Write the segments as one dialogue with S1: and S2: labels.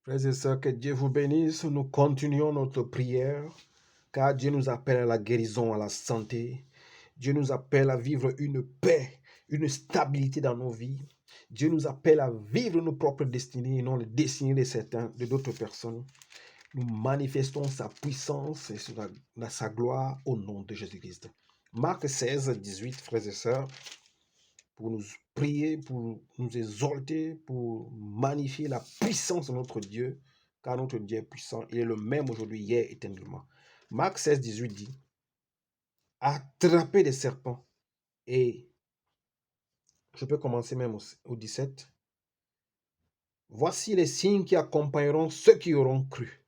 S1: Frères et sœurs, que Dieu vous bénisse. Nous continuons notre prière, car Dieu nous appelle à la guérison, à la santé. Dieu nous appelle à vivre une paix, une stabilité dans nos vies. Dieu nous appelle à vivre nos propres destinées et non les destinées de d'autres personnes. Nous manifestons sa puissance et sa gloire au nom de Jésus-Christ. Marc 16, 18, frères et sœurs, pour nous prier, pour nous exalter, pour magnifier la puissance de notre Dieu, car notre Dieu est puissant. Il est le même aujourd'hui, hier, éternellement. Marc 16, 18 dit, attrapez des serpents. Et je peux commencer même au 17. Voici les signes qui accompagneront ceux qui auront cru.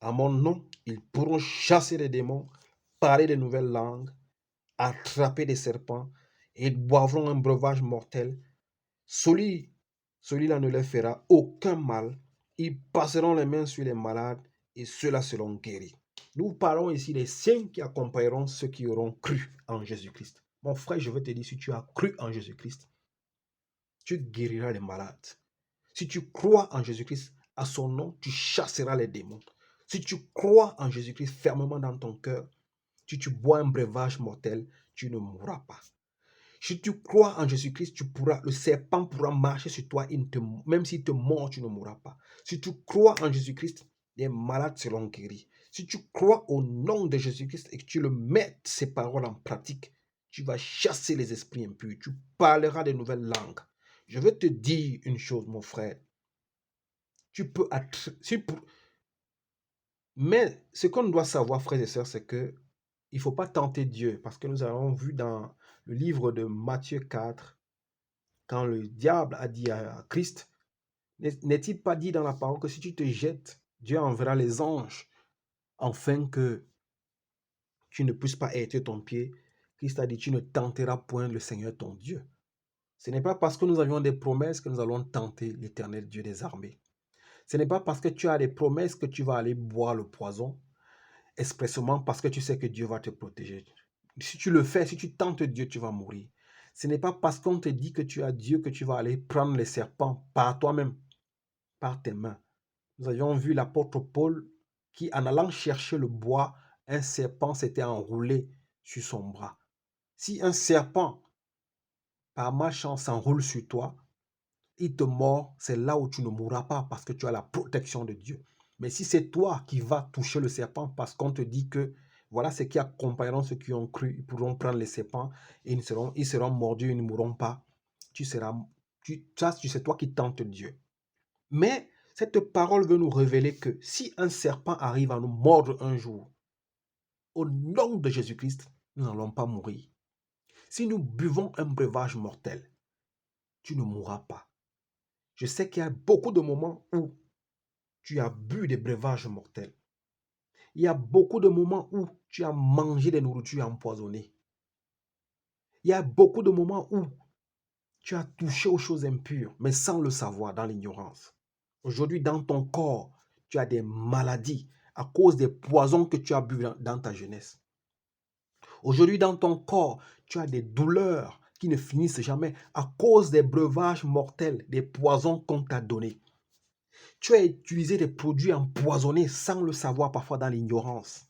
S1: À mon nom, ils pourront chasser les démons, parler de nouvelles langues, attraper des serpents, et ils boivront un breuvage mortel. Celui-là ne leur fera aucun mal. Ils passeront les mains sur les malades et ceux-là seront guéris. Nous parlons ici des signes qui accompagneront ceux qui auront cru en Jésus-Christ. Mon frère, je veux te dire, si tu as cru en Jésus-Christ, tu guériras les malades. Si tu crois en Jésus-Christ, à son nom, tu chasseras les démons. Si tu crois en Jésus-Christ fermement dans ton cœur, si tu bois un breuvage mortel, tu ne mourras pas. Si tu crois en Jésus-Christ, le serpent pourra marcher sur toi, même s'il te mord, tu ne mourras pas. Si tu crois en Jésus-Christ, les malades seront guéris. Si tu crois au nom de Jésus-Christ et que tu le mets, ces paroles en pratique, tu vas chasser les esprits impurs, tu parleras de nouvelles langues. Je veux te dire une chose, mon frère. Mais ce qu'on doit savoir, frères et sœurs, c'est que il ne faut pas tenter Dieu, parce que nous avons vu dans le livre de Matthieu 4, quand le diable a dit à Christ, n'est-il pas dit dans la parole que si tu te jettes, Dieu enverra les anges afin que tu ne puisses pas heurter ton pied? Christ a dit, tu ne tenteras point le Seigneur ton Dieu. Ce n'est pas parce que nous avions des promesses que nous allons tenter l'Éternel Dieu des armées. Ce n'est pas parce que tu as des promesses que tu vas aller boire le poison, expressément parce que tu sais que Dieu va te protéger. Si tu le fais, si tu tentes Dieu, tu vas mourir. Ce n'est pas parce qu'on te dit que tu as Dieu que tu vas aller prendre les serpents par toi-même, par tes mains. Nous avions vu l'apôtre Paul qui, en allant chercher le bois, un serpent s'était enroulé sur son bras. Si un serpent, par malchance, s'enroule sur toi, il te mord, c'est là où tu ne mourras pas parce que tu as la protection de Dieu. Mais si c'est toi qui vas toucher le serpent parce qu'on te dit que voilà ce qui accompagneront ceux qui ont cru, ils pourront prendre les serpents et ils seront mordus, ils ne mourront pas. C'est toi qui tentes Dieu. Mais cette parole veut nous révéler que si un serpent arrive à nous mordre un jour, au nom de Jésus-Christ, nous n'allons pas mourir. Si nous buvons un breuvage mortel, tu ne mourras pas. Je sais qu'il y a beaucoup de moments où tu as bu des breuvages mortels. Il y a beaucoup de moments où tu as mangé des nourritures empoisonnées. Il y a beaucoup de moments où tu as touché aux choses impures, mais sans le savoir, dans l'ignorance. Aujourd'hui, dans ton corps, tu as des maladies à cause des poisons que tu as bu dans ta jeunesse. Aujourd'hui, dans ton corps, tu as des douleurs qui ne finissent jamais à cause des breuvages mortels, des poisons qu'on t'a donnés. Tu as utilisé des produits empoisonnés sans le savoir, parfois dans l'ignorance.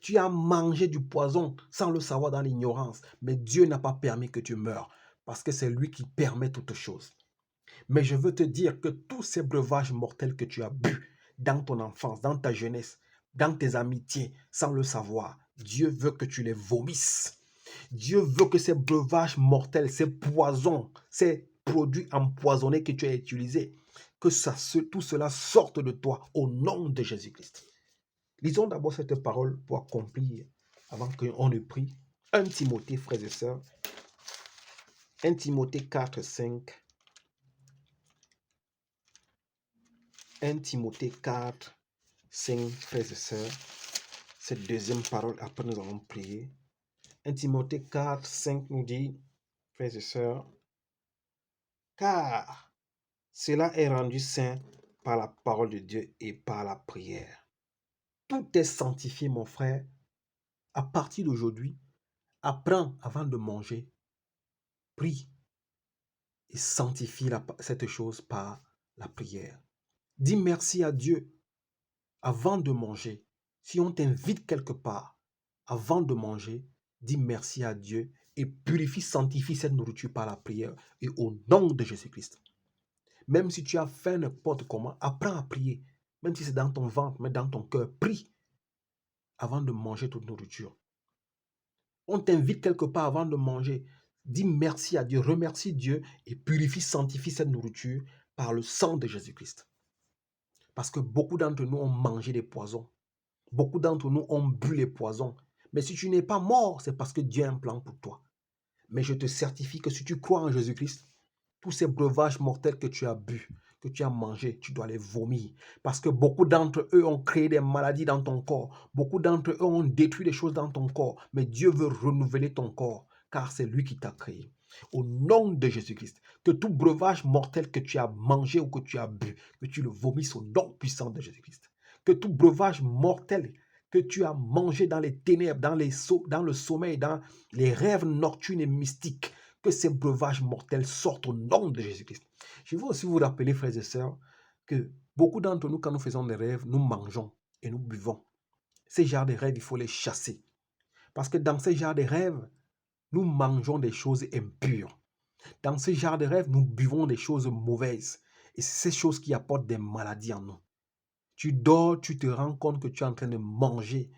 S1: Tu as mangé du poison sans le savoir dans l'ignorance, mais Dieu n'a pas permis que tu meures, parce que c'est lui qui permet toutes choses. Mais je veux te dire que tous ces breuvages mortels que tu as bu dans ton enfance, dans ta jeunesse, dans tes amitiés, sans le savoir, Dieu veut que tu les vomisses. Dieu veut que ces breuvages mortels, ces poisons, ces produits empoisonnés que tu as utilisés, que tout cela sorte de toi au nom de Jésus-Christ. Lisons d'abord cette parole pour accomplir, avant qu'on ne prie. 1 Timothée, frères et sœurs. 1 Timothée 4, 5. 1 Timothée 4, 5, frères et sœurs. Cette deuxième parole, après nous allons prier. 1 Timothée 4, 5 nous dit, frères et sœurs, car cela est rendu saint par la parole de Dieu et par la prière. Tout est sanctifié, mon frère. À partir d'aujourd'hui, apprends avant de manger. Prie et sanctifie cette chose par la prière. Dis merci à Dieu avant de manger. Si on t'invite quelque part, avant de manger, dis merci à Dieu et purifie, sanctifie cette nourriture par la prière et au nom de Jésus-Christ. Même si tu as faim n'importe comment, apprends à prier. Même si c'est dans ton ventre, mais dans ton cœur, prie avant de manger toute nourriture. On t'invite quelque part avant de manger. Dis merci à Dieu, remercie Dieu et purifie, sanctifie cette nourriture par le sang de Jésus-Christ. Parce que beaucoup d'entre nous ont mangé des poisons. Beaucoup d'entre nous ont bu les poisons. Mais si tu n'es pas mort, c'est parce que Dieu a un plan pour toi. Mais je te certifie que si tu crois en Jésus-Christ, tous ces breuvages mortels que tu as bu, que tu as mangé, tu dois les vomir. Parce que beaucoup d'entre eux ont créé des maladies dans ton corps. Beaucoup d'entre eux ont détruit des choses dans ton corps. Mais Dieu veut renouveler ton corps, car c'est lui qui t'a créé. Au nom de Jésus-Christ, que tout breuvage mortel que tu as mangé ou que tu as bu, que tu le vomisses au nom puissant de Jésus-Christ. Que tout breuvage mortel que tu as mangé dans les ténèbres, dans le sommeil, dans les rêves nocturnes et mystiques, que ces breuvages mortels sortent au nom de Jésus-Christ. Je veux aussi vous rappeler, frères et sœurs, que beaucoup d'entre nous, quand nous faisons des rêves, nous mangeons et nous buvons. Ces genres de rêves, il faut les chasser. Parce que dans ces genres de rêves, nous mangeons des choses impures. Dans ces genres de rêves, nous buvons des choses mauvaises. Et c'est ces choses qui apportent des maladies en nous. Tu dors, tu te rends compte que tu es en train de manger.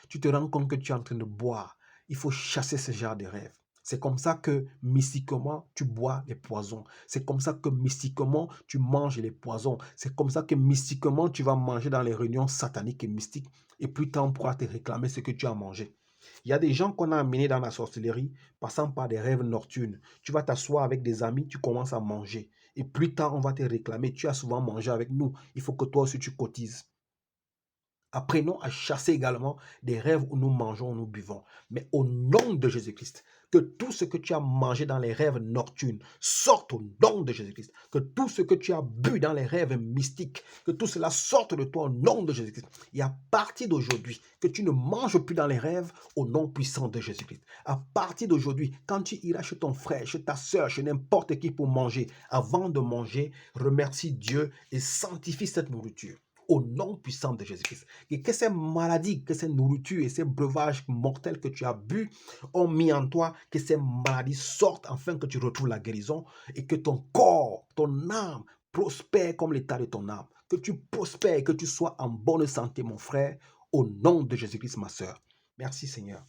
S1: Tu te rends compte que tu es en train de boire. Il faut chasser ce genre de rêves. C'est comme ça que mystiquement, tu bois les poisons. C'est comme ça que mystiquement, tu manges les poisons. C'est comme ça que mystiquement, tu vas manger dans les réunions sataniques et mystiques. Et plus tard, on pourra te réclamer ce que tu as mangé. Il y a des gens qu'on a amenés dans la sorcellerie, passant par des rêves nocturnes. Tu vas t'asseoir avec des amis, tu commences à manger. Et plus tard, on va te réclamer. Tu as souvent mangé avec nous. Il faut que toi aussi, tu cotises. Apprenons à chasser également des rêves où nous mangeons, où nous buvons. Mais au nom de Jésus-Christ, que tout ce que tu as mangé dans les rêves nocturnes sorte au nom de Jésus-Christ. Que tout ce que tu as bu dans les rêves mystiques, que tout cela sorte de toi au nom de Jésus-Christ. Et à partir d'aujourd'hui, que tu ne manges plus dans les rêves au nom puissant de Jésus-Christ. À partir d'aujourd'hui, quand tu iras chez ton frère, chez ta soeur, chez n'importe qui pour manger, avant de manger, remercie Dieu et sanctifie cette nourriture au nom puissant de Jésus-Christ. Et que ces maladies, que ces nourritures et ces breuvages mortels que tu as bu ont mis en toi, que ces maladies sortent afin que tu retrouves la guérison et que ton corps, ton âme prospère comme l'état de ton âme. Que tu prospères, que tu sois en bonne santé, mon frère, au nom de Jésus-Christ, ma soeur. Merci Seigneur.